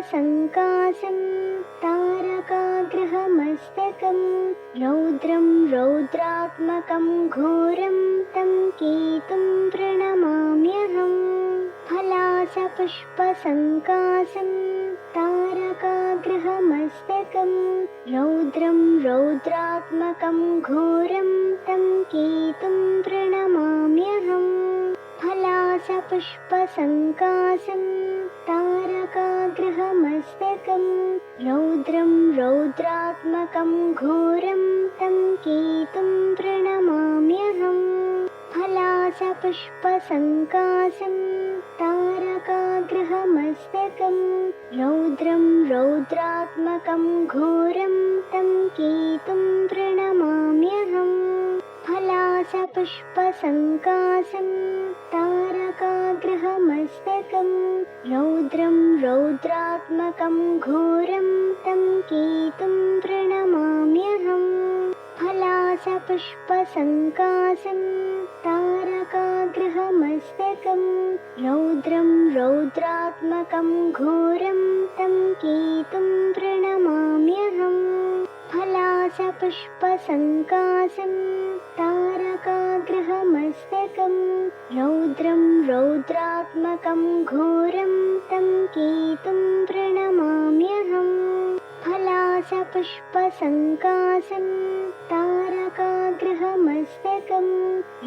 पुष्पसङ्काशं तारकाग्रहमस्तकं रौद्रं रौद्रात्मकं घोरं तं केतुं प्रणमाम्यहम् फलासपुष्पसङ्काशं तारकाग्रहमस्तकं रौद्रं रौद्रात्मकं घोरं तं केतुं प्रणमाम्यहम् फलासपुष्पसङ्काशं तारकाग्रहमस्तकं रौद्रं रौद्रात्मकं घोरं तं केतुं प्रणमाम्यहम् फलासपुष्पसङ्काशं तारकाग्रहमस्तकं रौद्रं रौद्रात्मकं घोरं तं केतुं प्रणमाम्यहम् फलासपुष्पसङ्काशं तारकाग्रहमस्तकं रौद्रं रौद्रात्मकं घोरं तं केतुं प्रणमाम्यहम् फलासपुष्पसङ्काशं तारकाग्रहमस्तकं रौद्रं रौद्रात्मकं घोरं तं केतुं प्रणमाम्यहम् फलासपुष्पसङ्काशं तारकाग्रहमस्तकं रौद्रं रौद्रात्मकं घोरं तं केतुं प्रणमाम्यहम् फलासपुष्पसङ्काशं तारकाग्रहमस्तकं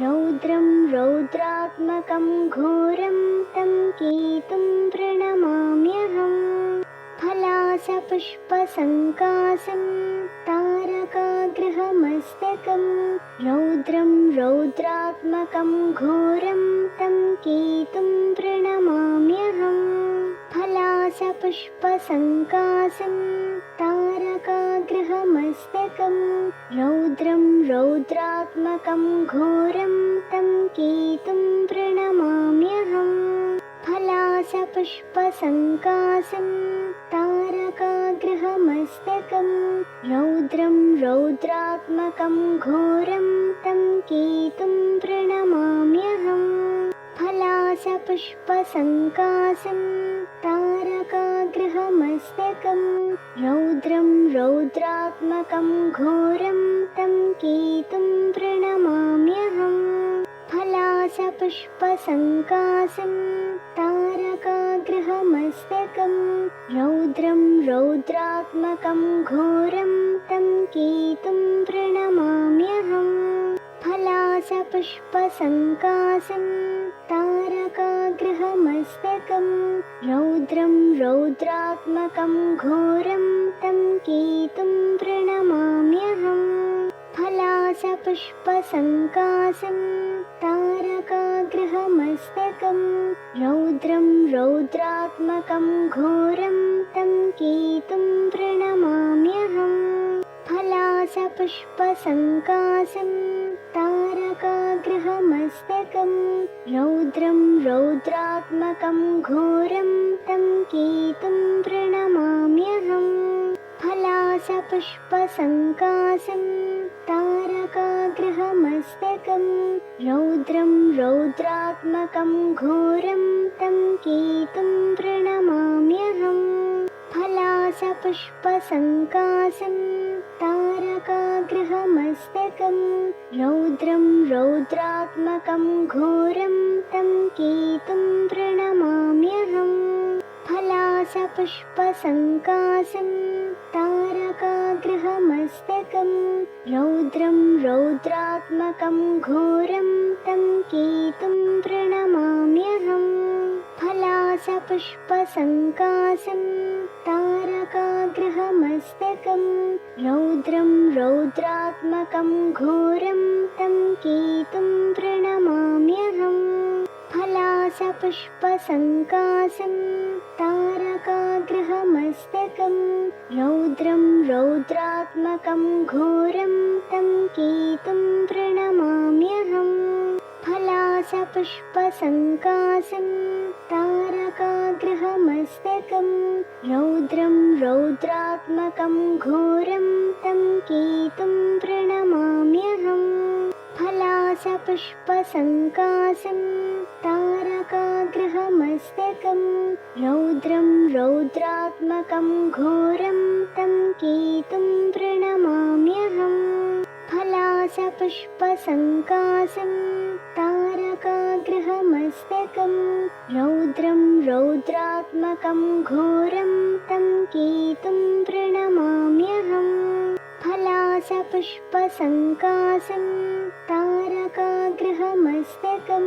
रौद्रं रौद्रात्मकं घोरं तं केतुं प्रणमाम्यहम् फलासपुष्पसङ्काशं तारकाग्रहमस्तकं रौद्रं रौद्रात्मकं घोरं तं केतुं प्रणमाम्यहम् फलासपुष्पसङ्काशं तारकाग्रहमस्तकं रौद्रं रौद्रात्मकं घोरं तं केतुं प्रणमाम्यहम् फलासपुष्पसङ्काशं तारकाग्रहमस्तकं रौद्रं रौद्रात्मकं घोरं तं केतुं प्रणमाम्यहम् फलासपुष्पसङ्काशं तारकाग्रहमस्तकं रौद्रं रौद्रात्मकं घोरं तं केतुं प्रणमाम्यहम् फलासपुष्पसङ्काशं तारकाग्रहमस्तकं रौद्रं रौद्रात्मकं घोरं तं केतुं प्रणमाम्यहम् फलासपुष्पसङ्काशं तारकाग्रहमस्तकं रौद्रं रौद्रात्मकं घोरं तं केतुं प्रणमाम्यहम् फलासपुष्पसङ्काशं तारकाग्रहमस्तकं रौद्रं रौद्रात्मकं घोरं तं केतुं प्रणमाम्यहम् फलासपुष्पसङ्काशं तारकाग्रहमस्तकं रौद्रं रौद्रात्मकं घोरं तं केतुं प्रणमाम्यहम् फलासपुष्पसङ्काशं तारकाग्रहमस्तकं रौद्रं रौद्रात्मकं घोरं तं केतुं प्रणमाम्यहम् फलासपुष्पसङ्काशं तारकाग्रहमस्तकं रौद्रं रौद्रात्मकं घोरं तं केतुं प्रणमाम्यहम् फलासपुष्पसङ्काशं तारकाग्रहमस्तकं रौद्रं रौद्रात्मकं घोरं तं केतुं प्रणमाम्यहम् फलासपुष्पसङ्काशं तारकाग्रहमस्तकं रौद्रं रौद्रात्मकं घोरं तं केतुं प्रणमाम्यहम् फलासपुष्पसङ्काशं तारकाग्रहमस्तकं रौद्रं रौद्रात्मकं घोरं तं केतुं प्रणमाम्यहम् फलासपुष्पसङ्काशं तारकाग्रहमस्तकं रौद्रं रौद्रात्मकं घोरं तं केतुं प्रणमाम्यहम् फलासपुष्पसङ्काशं तारकाग्रहमस्तकं फलासपुष्पसङ्कासं रौद्रं रौद्रात्मकं घोरं तं केतुं प्रणमाम्यहम् फलासपुष्पसङ्कासं तारकाग्रहमस्तकं रौद्रं रौद्रात्मकं घोरं तं केतुं प्रणमाम्यहम् फलासपुष्पसङ्कासं तारकाग्रहमस्तकं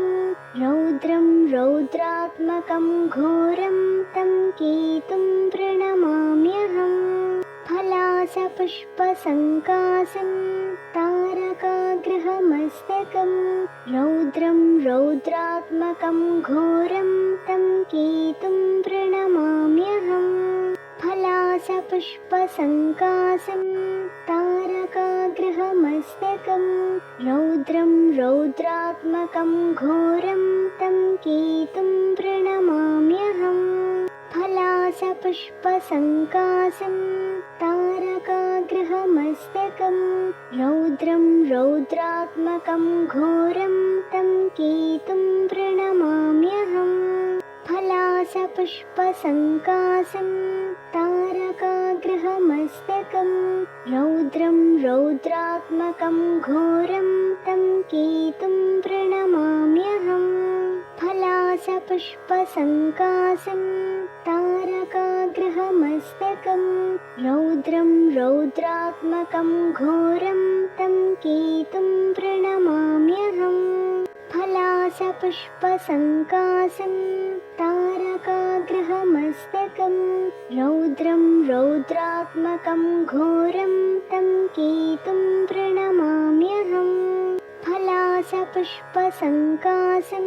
रौद्रं रौद्रात्मकं घोरं तं केतुं प्रणमाम्यहम् फलासपुष्पसङ्कासं तारकाग्रहमस्तकं रौद्रं रौद्रात्मकं घोरं तं केतुं प्रणमाम्यहम् फलासपुष्पसङ्कासं तारकाग्रहमस्तकं रौद्रं रौद्रात्मकं घोरं तं केतुं प्रणमाम्यहम् फलासपुष्पसङ्कासं तारकाग्रहमस्तकं रौद्रं रौद्रात्मकं घोरं तं केतुं प्रणमाम्यहम् फलासपुष्पसङ्कासं तारकाग्रहमस्तकं रौद्रं रौद्रात्मकं घोरं तं केतुं प्रणमाम्यहम् फलासपुष्पसङ्कासं तारकाग्रहमस्तकं रौद्रं रौद्रात्मकं घोरं तं केतुं प्रणमाम्यहम् फलासपुष्पसङ्कासं तारकाग्रहमस्तकं रौद्रं रौद्रात्मकं घोरं तं केतुं प्रणमाम्यहम् फलासपुष्पसङ्कासं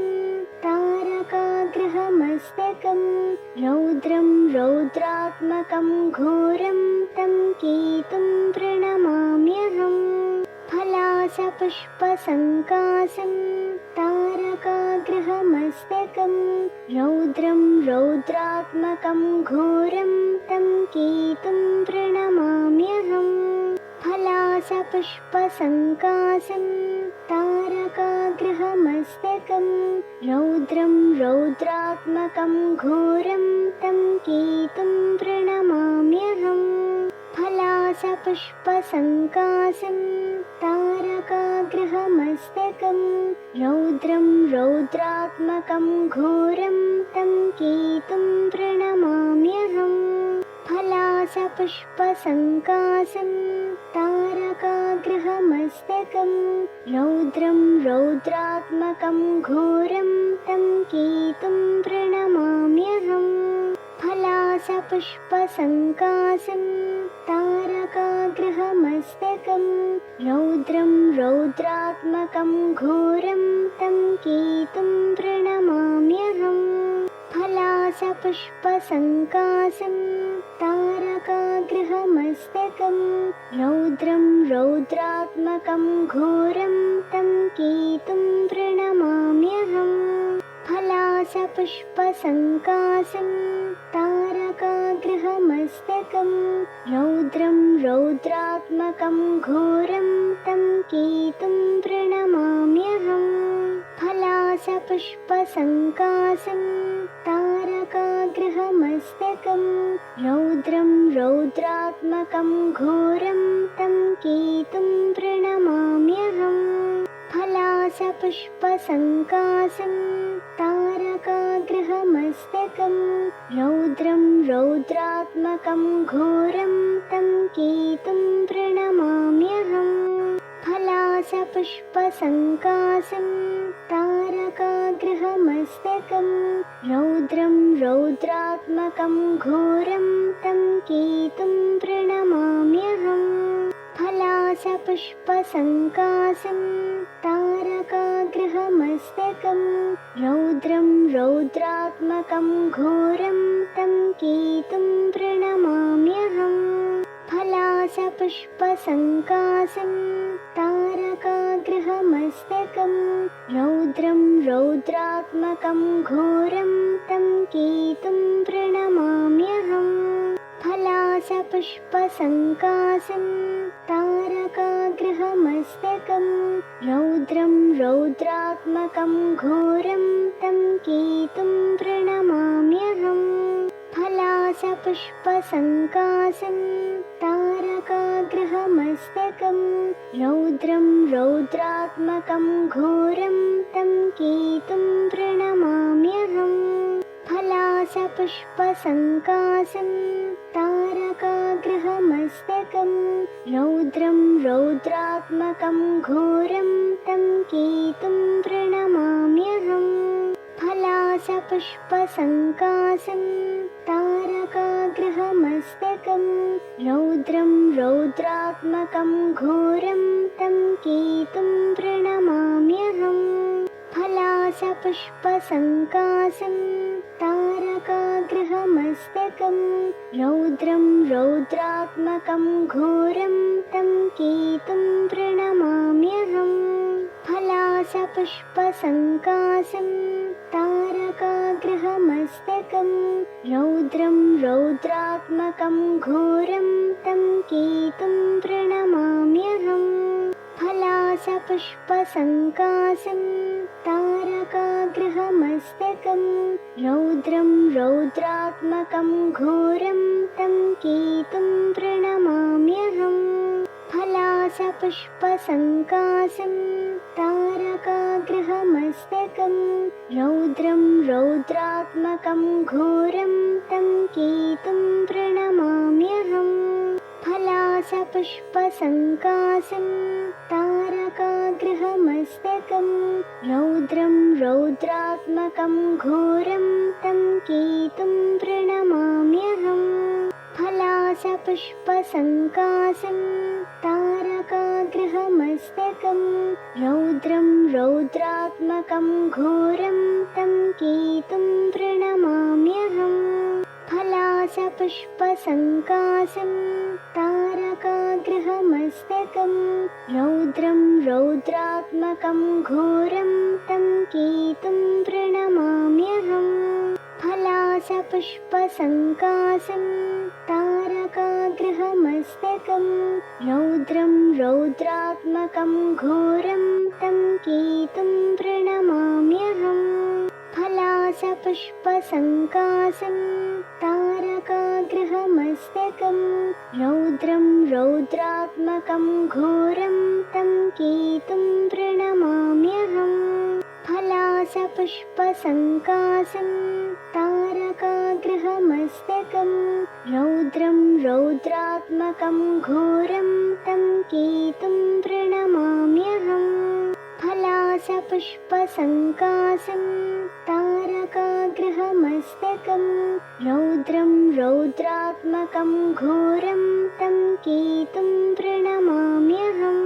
तारकाग्रहमस्तकं रौद्रं रौद्रात्मकं घोरं तं केतुं प्रणमाम्यहम् फलासपुष्पसङ्कासं तारकाग्रहमस्तकं रौद्रं रौद्रात्मकं घोरं तं केतुं प्रणमाम्यहम् फलासपुष्पसङ्कासं तारकाग्रहमस्तकं रौद्रं रौद्रात्मकं घोरं तं केतुं प्रणमाम्यहम् फलासपुष्पसङ्कासं तारकाग्रहमस्तकं रौद्रं रौद्रात्मकं घोरं तं केतुं प्रणमाम्यहम् फलासपुष्पसङ्कासं तारकाग्रहमस्तकं रौद्रं रौद्रात्मकं घोरं तं केतुं प्रणमाम्यहम् फलासपुष्पसङ्कासं तारकाग्रहमस्तकं रौद्रं रौद्रात्मकं घोरं तं केतुं प्रणमाम्यहम् फलासपुष्पसङ्कासं तारकाग्रहमस्तकं रौद्रं रौद्रात्मकं घोरं तं केतुं प्रणमाम्यहम् फलासपुष्पसङ्कासं तारकाग्रहमस्तकं रौद्रं रौद्रात्मकं घोरं तं केतुं प्रणमाम्यहम् फलासपुष्पसङ्कासं तारकाग्रहमस्तकं रौद्रं रौद्रात्मकं घोरं तं केतुं प्रणमाम्यहम् फलासपुष्पसङ्कासं तारकाग्रहमस्तकं रौद्रं रौद्रात्मकं घोरं तं केतुं प्रणमाम्यहम् फलासपुष्पसङ्कासं तारकाग्रहमस्तकं रौद्रं रौद्रात्मकं घोरं तं केतुं प्रणमाम्यहम् फलासपुष्पसङ्कासं तारकाग्रहमस्तकं रौद्रं रौद्रात्मकं घोरं तं केतुं प्रणमाम्यहम् फलासपुष्पसङ्कासं तारकाग्रहमस्तकं रौद्रं रौद्रात्मकं घोरं तं केतुं प्रणमाम्यहम् फलासपुष्पसङ्कासं तारकाग्रहमस्तकं रौद्रं रौद्रात्मकं घोरं तं केतुं प्रणमाम्यहम् फलासपुष्पसङ्कासं तारकाग्रहमस्तकं रौद्रं रौद्रात्मकं घोरं तं केतुं प्रणमाम्यहम् फलासपुष्पसङ्कासं तारकाग्रहमस्तकं रौद्रं रौद्रात्मकं घोरं तं केतुं प्रणमाम्यहम् फलासपुष्पसङ्कासं तारकाग्रहमस्तकं रौद्रं रौद्रात्मकं घोरं तं केतुं प्रणमाम्यहम् फलासपुष्पसङ्कासं तारकाग्रहमस्तकं रौद्रं रौद्रात्मकं घोरं तं केतुं प्रणमाम्यहम् फलासपुष्पसङ्कासं तारकाग्रहमस्तकं रौद्रं रौद्रात्मकं घोरं तं केतुं प्रणमाम्यहम् फलासपुष्पसङ्कासं तारकाग्रहमस्तकं रौद्रं रौद्रात्मकं घोरं तं केतुं प्रणमाम्यहम् फलासपुष्पसङ्कासं तारकाग्रहमस्तकं रौद्रं रौद्रात्मकं घोरं तं केतुं प्रणमाम्यहम् फलासपुष्पसङ्कासं तारकाग्रहमस्तकं रौद्रं रौद्रात्मकं घोरं तं केतुं प्रणमाम्यहम् फलासपुष्पसङ्कासं तारकाग्रहमस्तकं रौद्रं रौद्रात्मकं घोरं तं केतुं प्रणमाम्यहम् फलासपुष्पसङ्कासं तारकाग्रहमस्तकं रौद्रं रौद्रात्मकं घोरं तं केतुं प्रणमाम्यहम् फलासपुष्पसङ्कासं तारकाग्रहमस्तकं रौद्रं रौद्रात्मकं घोरं तं केतुं प्रणमाम्यहम् फलासपुष्पसङ्कासं तारकाग्रहमस्तकं रौद्रं रौद्रात्मकं घोरं तं केतुं प्रणमाम्यहम् फलासपुष्पसङ्कासं तारकाग्रहमस्तकं रौद्रं रौद्रात्मकं घोरं तं केतुं प्रणमाम्यहम् फलासपुष्पसङ्कासं तारकाग्रहमस्तकं रौद्रं रौद्रात्मकं घोरं तं केतुं प्रणमाम्यहम्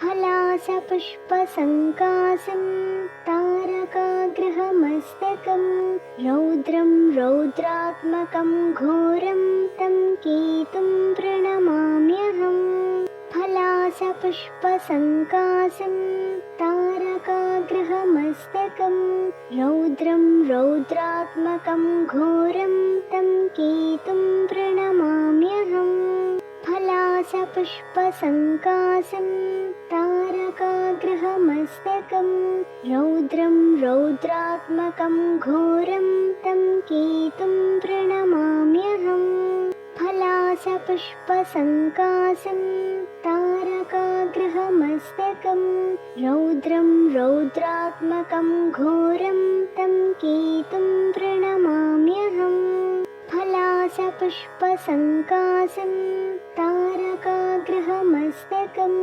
फलासपुष्पसङ्कासं तारकाग्रहमस्तकं रौद्रं रौद्रात्मकं घोरं तं केतुं प्रणमाम्यहम् फलासपुष्पसङ्कासं तारकाग्रहमस्तकं रौद्रं रौद्रात्मकं घोरं तं केतुं प्रणमाम्यहम् फलासपुष्पसङ्कासं तारकाग्रहमस्तकं रौद्रं रौद्रात्मकं घोरं तं केतुं प्रणमाम्यहम् फलासपुष्पसङ्कासं तारकाग्रहमस्तकं रौद्रं रौद्रात्मकं घोरं तं केतुं प्रणमाम्यहम् फलासपुष्पसङ्कासं तारकाग्रहमस्तकं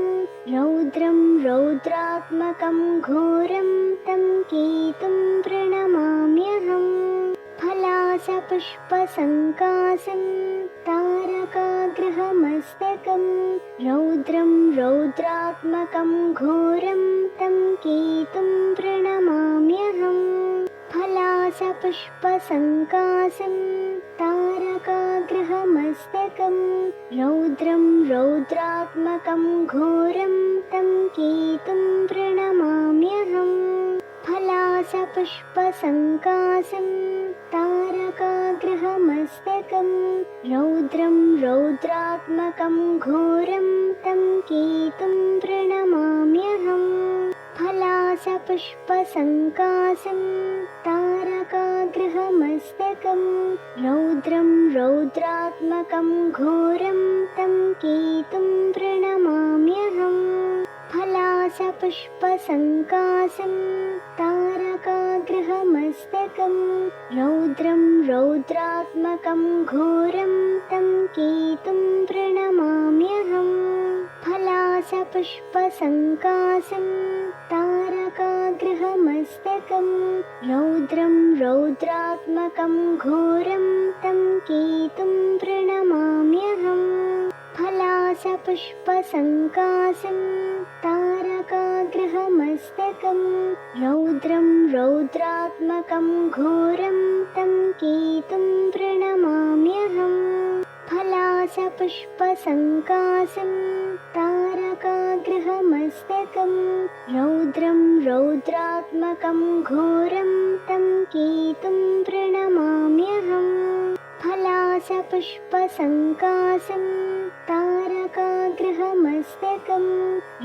रौद्रं रौद्रात्मकं घोरं तं केतुं प्रणमाम्यहम् फलासपुष्पसङ्कासं तारकाग्रहमस्तकं रौद्रं रौद्रात्मकं घोरं तं केतुं प्रणमाम्यहम् फलासपुष्पसङ्कासं तारकाग्रहमस्तकं रौद्रं रौद्रात्मकं घोरं तं केतुं प्रणमाम्यहम् फलासपुष्पसङ्कासं तारकाग्रहमस्तकं रौद्रं रौद्रात्मकं घोरं तं केतुं प्रणमाम्यहम् फलासपुष्पसङ्कासं तारकाग्रहमस्तकं रौद्रं रौद्रात्मकं घोरं तं केतुं प्रणमाम्यहम् फलासपुष्पसङ्कासं तारकाग्रहमस्तकं रौद्रं रौद्रात्मकं घोरं तं केतुं प्रणमाम्यहम् फलासपुष्पसङ्कासं तारकाग्रहमस्तकं रौद्रं रौद्रात्मकं घोरं तं केतुं प्रणमाम्यहम् फलासपुष्पसङ्कासं तारकाग्रहमस्तकं रौद्रं रौद्रात्मकं घोरं तं केतुं प्रणमाम्यहम् फलासपुष्पसङ्कासं तारकाग्रहमस्तकं रौद्रं रौद्रात्मकं घोरं तं केतुं प्रणमाम्यहम् फलासपुष्पसङ्कासं तारकाग्रहमस्तकं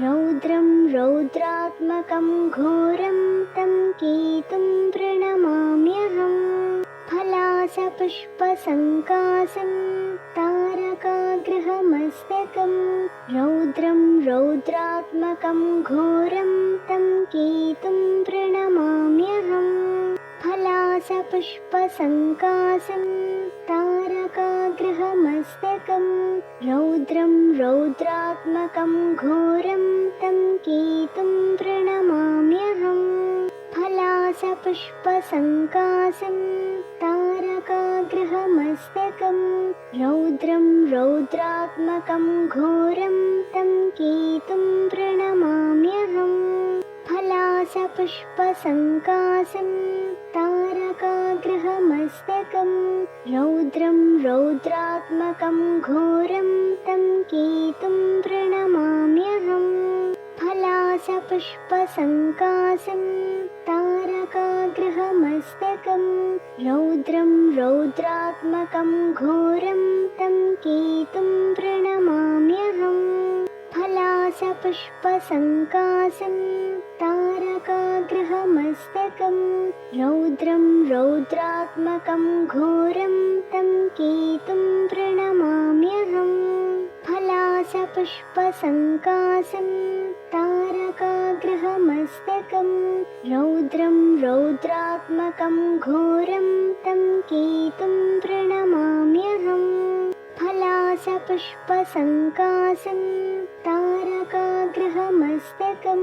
रौद्रं रौद्रात्मकं घोरं तं केतुं प्रणमाम्यहम् फलासपुष्पसङ्कासं तारकाग्रहमस्तकं रौद्रं रौद्रात्मकं घोरं तं केतुं प्रणमाम्यहम् फलासपुष्पसङ्कासं तारकाग्रहमस्तकं रौद्रं रौद्रात्मकं घोरं तं केतुं प्रणमाम्यहम् फलासपुष्पसङ्कासं तारकाग्रहमस्तकं रौद्रं रौद्रात्मकं घोरं तं केतुं प्रणमाम्यहम् फलासपुष्पसङ्कासं तारकाग्रहमस्तकं रौद्रं रौद्रात्मकं घोरं तं केतुं प्रणमाम्यहम् फलासपुष्पसङ्कासं तारकाग्रहमस्तकं रौद्रं रौद्रात्मकं घोरं तं केतुं प्रणमाम्यहम् फलासपुष्पसङ्कासं तारकाग्रहमस्तकं रौद्रं रौद्रात्मकं घोरं तं केतुं प्रणमाम्यहम् फलासपुष्पसङ्कासं तारकाग्रहमस्तकं रौद्रं रौद्रात्मकं घोरं तं केतुं प्रणमाम्यहम् फलासपुष्पसङ्कासं तारकाग्रहमस्तकं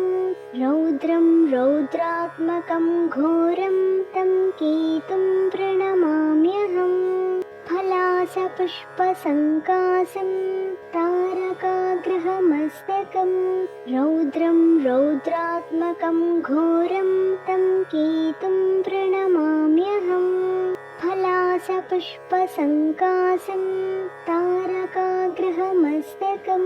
रौद्रं रौद्रात्मकं घोरं तं केतुं प्रणमाम्यहम् फलासपुष्पसङ्कासं तारकाग्रहमस्तकं रौद्रं रौद्रात्मकं घोरं तं केतुं प्रणमाम्यहम् फलासपुष्पसङ्कासं तारकाग्रहमस्तकं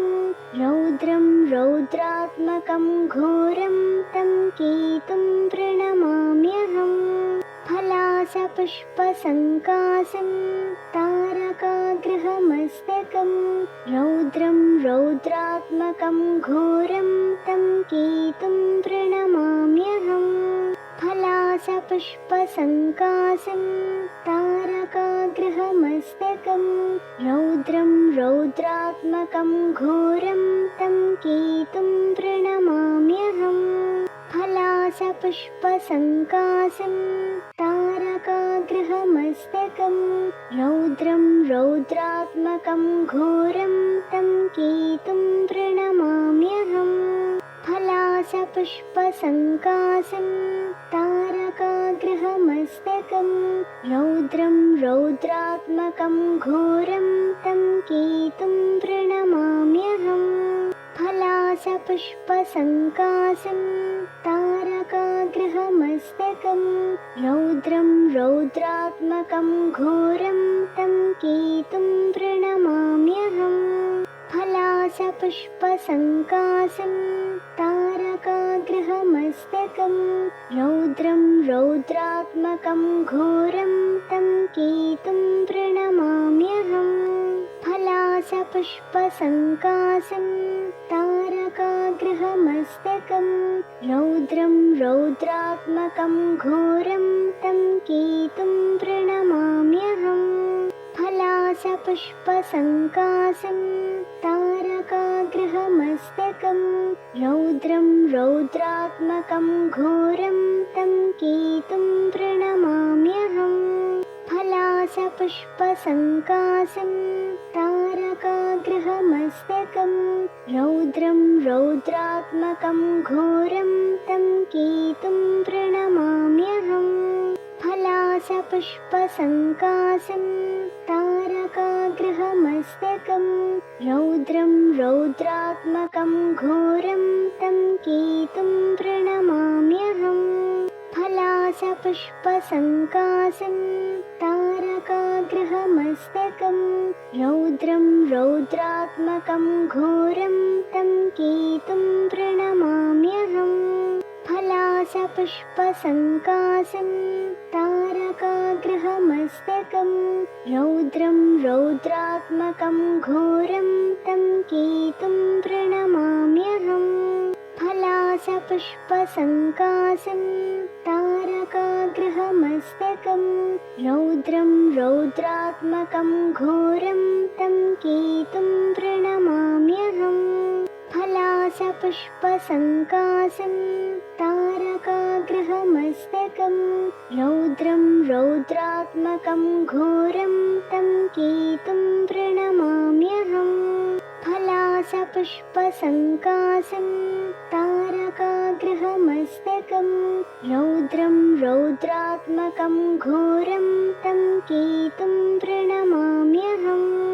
रौद्रं रौद्रात्मकं घोरं तं केतुं प्रणमाम्यहम् फलासपुष्पसङ्कासं तारकाग्रहमस्तकं रौद्रं रौद्रात्मकं घोरं तं केतुं प्रणमाम्यहम् फलासपुष्पसङ्कासं तारकाग्रहमस्तकं रौद्रं रौद्रात्मकं घोरं तं केतुं प्रणमाम्यहम् फलासपुष्पसङ्कासं तारकाग्रहमस्तकं रौद्रं रौद्रात्मकं घोरं तं केतुं प्रणमाम्यहम् फलासपुष्पसङ्कासं तारकाग्रहमस्तकं रौद्रं रौद्रात्मकं घोरं तं केतुं प्रणमाम्यहम् फलासपुष्पसङ्कासं तारकाग्रहमस्तकं रौद्रं रौद्रात्मकं घोरं तं केतुं प्रणमाम्यहम् फलासपुष्पसङ्कासं तारकाग्रहमस्तकं रौद्रं रौद्रात्मकं घोरं तं केतुं प्रणमाम्यहम् फलासपुष्पसङ्कासं तारकाग्रहमस्तकं रौद्रं रौद्रात्मकं घोरं तं केतुं प्रणमाम्यहम् फलासपुष्पसङ्कासं तारकाग्रहमस्तकं रौद्रं रौद्रात्मकं घोरं तं केतुं प्रणमाम्यहम् फलासपुष्पसङ्कासं तारकाग्रहमस्तकं रौद्रं रौद्रात्मकं घोरं तं केतुं प्रणमाम्यहम् फलासपुष्पसङ्कासं तारकाग्रहमस्तकं रौद्रं रौद्रात्मकं घोरं तं केतुं प्रणमाम्यहम् फलासपुष्पसङ्कासं तारकाग्रहमस्तकं रौद्रं रौद्रात्मकं घोरं तं केतुं प्रणमाम्यहम् फलासपुष्पसङ्कासं तारकाग्रहमस्तकं रौद्रं रौद्रात्मकं घोरं तं केतुं प्रणमाम्यहम् फलासपुष्पसङ्कासं तारकाग्रहमस्तकं रौद्रं रौद्रात्मकं घोरं तं केतुं प्रणमाम्यहम् फलासपुष्पसङ्कासं तारकाग्रहमस्तकं रौद्रं रौद्रात्मकं घोरं तं केतुं प्रणमाम्यहम् फलासपुष्पसङ्कासं तारकाग्रहमस्तकं रौद्रं रौद्रात्मकं घोरं तं केतुं प्रणमाम्यहम्